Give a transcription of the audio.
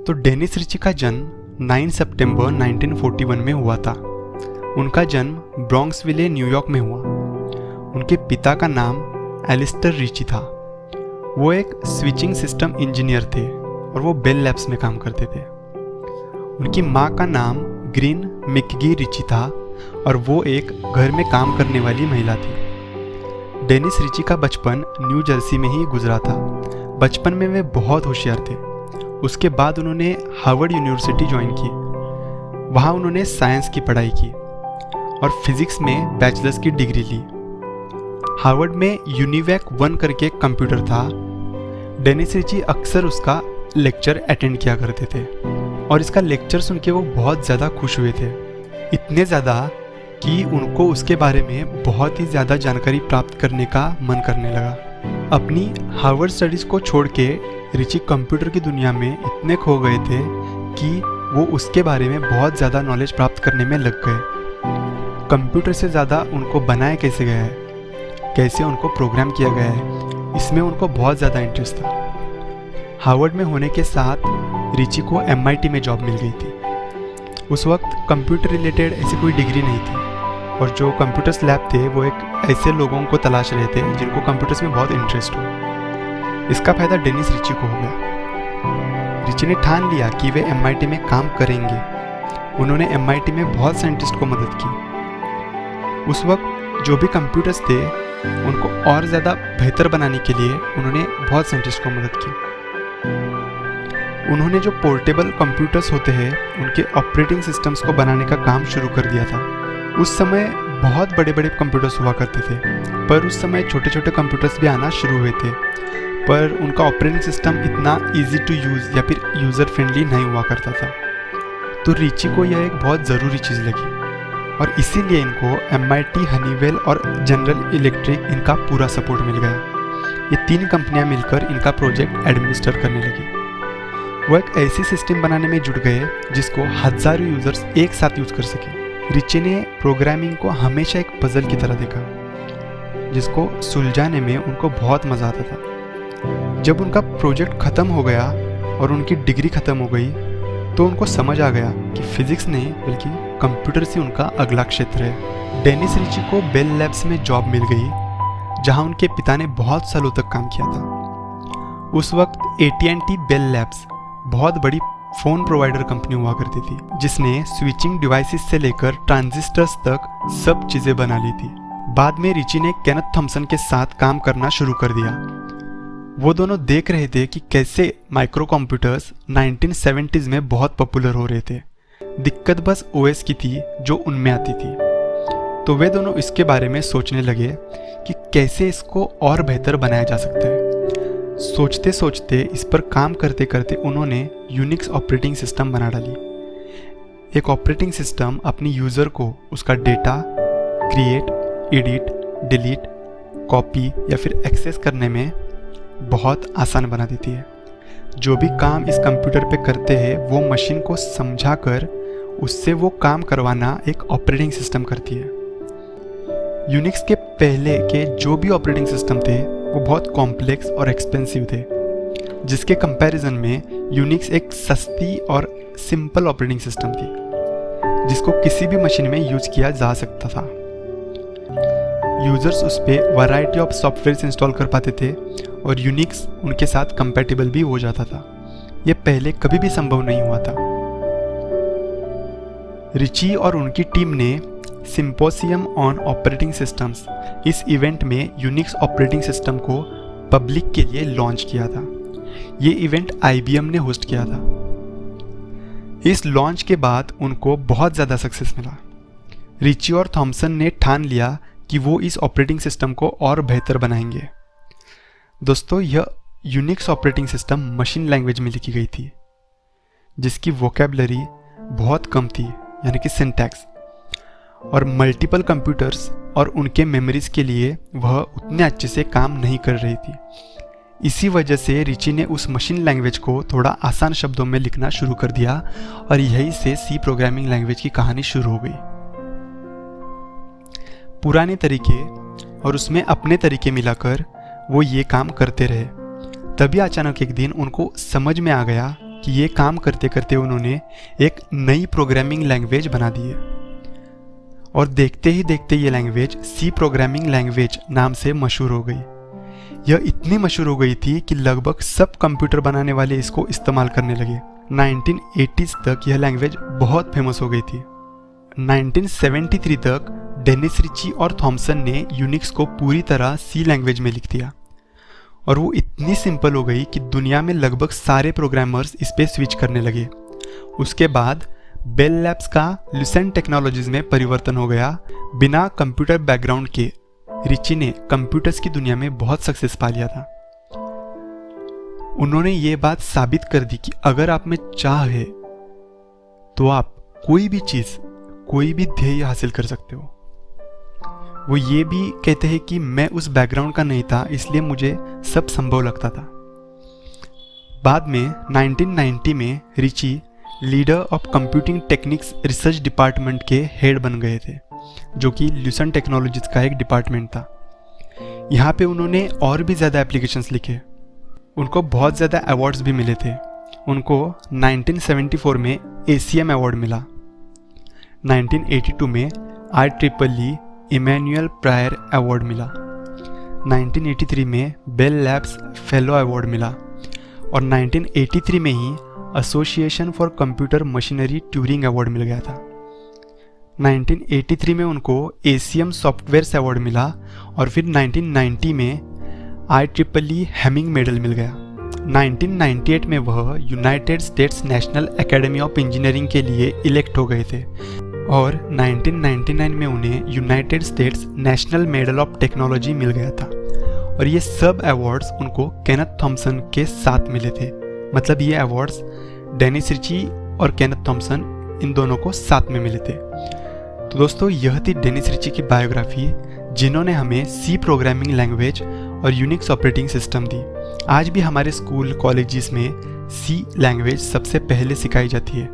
तो Dennis Ritchie का जन्म 9 सितंबर 1941 में हुआ था। उनका जन्म ब्रॉन्क्सविले, न्यूयॉर्क में हुआ। उनके पिता का नाम एलिस्टर रिची था। वो एक स्विचिंग सिस्टम इंजीनियर थे और वो बेल लैब्स में काम करते थे। उनकी माँ का नाम ग्रीन मिकगी रिची था और वो एक घर में काम करने वाली महिला थी। डेनिस रिची का बचपन न्यू जर्सी में ही गुजरा था। बचपन में वे बहुत होशियार थे। उसके बाद उन्होंने हार्वर्ड यूनिवर्सिटी ज्वाइन की। वहाँ उन्होंने साइंस की पढ़ाई की और फिजिक्स में बैचलर्स की डिग्री ली। हार्वर्ड में यूनिवैक 1 करके एक कंप्यूटर था। डेनिस रिची अक्सर उसका लेक्चर अटेंड किया करते थे और इसका लेक्चर सुन के वो बहुत ज़्यादा खुश हुए थे। इतने ज़्यादा कि उनको उसके बारे में बहुत ही ज़्यादा जानकारी प्राप्त करने का मन करने लगा। अपनी हार्वर्ड स्टडीज़ को छोड़ के रिची कंप्यूटर की दुनिया में इतने खो गए थे कि वो उसके बारे में बहुत ज़्यादा नॉलेज प्राप्त करने में लग गए। कंप्यूटर से ज़्यादा उनको बनाया कैसे गया है, कैसे उनको प्रोग्राम किया गया है, इसमें उनको बहुत ज़्यादा इंटरेस्ट था। हार्वर्ड में होने के साथ रिची को MIT में जॉब मिल गई थी। उस वक्त कंप्यूटर रिलेटेड ऐसी कोई डिग्री नहीं थी और जो कंप्यूटर्स लैब थे वो एक ऐसे लोगों को तलाश रहे थे जिनको कंप्यूटर्स में बहुत इंटरेस्ट हो। इसका फ़ायदा डेनिस रिची को हो गया। रिची ने ठान लिया कि वे MIT में काम करेंगे। उन्होंने MIT में बहुत साइंटिस्ट को मदद की। उस वक्त जो भी कंप्यूटर्स थे उनको और ज़्यादा बेहतर बनाने के लिए उन्होंने बहुत साइंटिस्ट को मदद की। उन्होंने जो पोर्टेबल कंप्यूटर्स होते हैं उनके ऑपरेटिंग सिस्टम्स को बनाने का काम शुरू कर दिया था। उस समय बहुत बड़े बड़े कंप्यूटर्स हुआ करते थे, पर उस समय छोटे छोटे कंप्यूटर्स भी आना शुरू हुए थे, पर उनका ऑपरेटिंग सिस्टम इतना इजी टू यूज़ या फिर यूज़र फ्रेंडली नहीं हुआ करता था। तो रिची को यह एक बहुत ज़रूरी चीज़ लगी और इसीलिए इनको MIT, हनीवेल और जनरल इलेक्ट्रिक इनका पूरा सपोर्ट मिल गया। ये 3 कंपनियां मिलकर इनका प्रोजेक्ट एडमिनिस्टर करने लगी। वो एक ऐसी सिस्टम बनाने में जुट गए जिसको हज़ारों यूज़र्स एक साथ यूज़ कर सके। रिची ने प्रोग्रामिंग को हमेशा एक पजल की तरह देखा जिसको सुलझाने में उनको बहुत मज़ा आता था। जब उनका प्रोजेक्ट ख़त्म हो गया और उनकी डिग्री ख़त्म हो गई तो उनको समझ आ गया कि फिजिक्स नहीं बल्कि कंप्यूटर से उनका अगला क्षेत्र है। डेनिस रिची को बेल लैब्स में जॉब मिल गई जहां उनके पिता ने बहुत सालों तक काम किया था। उस वक्त AT&T बेल लैब्स बहुत बड़ी फ़ोन प्रोवाइडर कंपनी हुआ करती थी जिसने स्विचिंग डिवाइसेस से लेकर ट्रांजिस्टर्स तक सब चीज़ें बना ली थी। बाद में रिची ने केनेथ थॉम्सन के साथ काम करना शुरू कर दिया। वो दोनों देख रहे थे कि कैसे माइक्रो कंप्यूटर्स 1970s में बहुत पॉपुलर हो रहे थे। दिक्कत बस OS की थी जो उनमें आती थी। तो वे दोनों इसके बारे में सोचने लगे कि कैसे इसको और बेहतर बनाया जा सकता है। सोचते सोचते इस पर काम करते करते उन्होंने यूनिक्स ऑपरेटिंग सिस्टम बना डाली। एक ऑपरेटिंग सिस्टम अपनी यूज़र को उसका data create, edit, delete, copy या फिर एक्सेस करने में बहुत आसान बना देती है। जो भी काम इस कंप्यूटर पे करते हैं वो मशीन को समझाकर उससे वो काम करवाना एक ऑपरेटिंग सिस्टम करती है। यूनिक्स के पहले के जो भी ऑपरेटिंग सिस्टम थे वो बहुत कॉम्प्लेक्स और एक्सपेंसिव थे, जिसके कंपैरिजन में यूनिक्स एक सस्ती और सिंपल ऑपरेटिंग सिस्टम थी जिसको किसी भी मशीन में यूज किया जा सकता था। यूजर्स उस पर वैरायटी ऑफ सॉफ्टवेयर्स इंस्टॉल कर पाते थे और यूनिक्स उनके साथ कंपैटिबल भी हो जाता था। ये पहले कभी भी संभव नहीं हुआ था। रिची और उनकी टीम ने सिम्पोसियम ऑन ऑपरेटिंग सिस्टम्स इस इवेंट में यूनिक्स ऑपरेटिंग सिस्टम को पब्लिक के लिए लॉन्च किया था। ये इवेंट IBM ने होस्ट किया था। इस लॉन्च के बाद उनको बहुत ज़्यादा सक्सेस मिला। रिची और थॉम्सन ने ठान लिया कि वो इस ऑपरेटिंग सिस्टम को और बेहतर बनाएंगे। दोस्तों, यह Unix operating system machine language में लिखी गई थी जिसकी वोकैबुलरी बहुत कम थी, यानी कि सिंटैक्स, और मल्टीपल कंप्यूटर्स और उनके मेमोरीज के लिए वह उतने अच्छे से काम नहीं कर रही थी। इसी वजह से रिची ने उस मशीन लैंग्वेज को थोड़ा आसान शब्दों में लिखना शुरू कर दिया और यही से C प्रोग्रामिंग लैंग्वेज की कहानी शुरू हो गई। पुराने तरीके और उसमें अपने तरीके मिलाकर वो ये काम करते रहे। तभी अचानक एक दिन उनको समझ में आ गया कि ये काम करते करते उन्होंने एक नई प्रोग्रामिंग लैंग्वेज बना दी है और देखते ही देखते ये लैंग्वेज सी प्रोग्रामिंग लैंग्वेज नाम से मशहूर हो गई। यह इतनी मशहूर हो गई थी कि लगभग सब कंप्यूटर बनाने वाले इसको इस्तेमाल करने लगे। 1980s तक यह लैंग्वेज बहुत फेमस हो गई थी। 1973 तक डेनिस रिची और थॉमसन ने यूनिक्स को पूरी तरह सी लैंग्वेज में लिख दिया और वो इतनी सिंपल हो गई कि दुनिया में लगभग सारे प्रोग्रामर्स इस पे स्विच करने लगे। उसके बाद बेल लैब्स का ल्यूसेंट टेक्नोलॉजीज में परिवर्तन हो गया। बिना कंप्यूटर बैकग्राउंड के रिची ने कंप्यूटर्स की दुनिया में बहुत सक्सेस पा लिया था। उन्होंने ये बात साबित कर दी कि अगर आप में चाह है तो आप कोई भी चीज, कोई भी ध्येय हासिल कर सकते हो। वो ये भी कहते हैं कि मैं उस बैकग्राउंड का नहीं था, इसलिए मुझे सब संभव लगता था। बाद में 1990 में Ritchie leader of computing techniques research department के हेड बन गए थे, जो कि ल्यूसेंट टेक्नोलॉजीज का एक डिपार्टमेंट था। यहाँ पे उन्होंने और भी ज़्यादा एप्लीकेशंस लिखे। उनको बहुत ज़्यादा अवार्ड्स भी मिले थे। उनको 1974 में ACM अवार्ड मिला। 1982 में IEEE इमैनुअल प्रायर अवार्ड मिला। 1983 में बेल लैब्स फेलो अवार्ड मिला और 1983 में ही association for computer machinery Turing award मिल गया था। 1983 में उनको ACM सॉफ्टवेयर्स अवार्ड मिला और फिर 1990 में IEEE हैमिंग मेडल मिल गया। 1998 में वह United States national academy of engineering के लिए इलेक्ट हो गए थे और 1999 में उन्हें United States National Medal of Technology मिल गया था। और ये सब अवार्ड्स उनको केनेथ थॉमसन के साथ मिले थे। मतलब ये अवार्ड्स डेनिस रिची और केनेथ थॉमसन इन दोनों को साथ में मिले थे। तो दोस्तों, यह थी डेनिस रिची की बायोग्राफी, जिन्होंने हमें सी प्रोग्रामिंग लैंग्वेज और यूनिक्स ऑपरेटिंग सिस्टम दी। आज भी हमारे स्कूल कॉलेजेस में सी लैंग्वेज सबसे पहले सिखाई जाती है।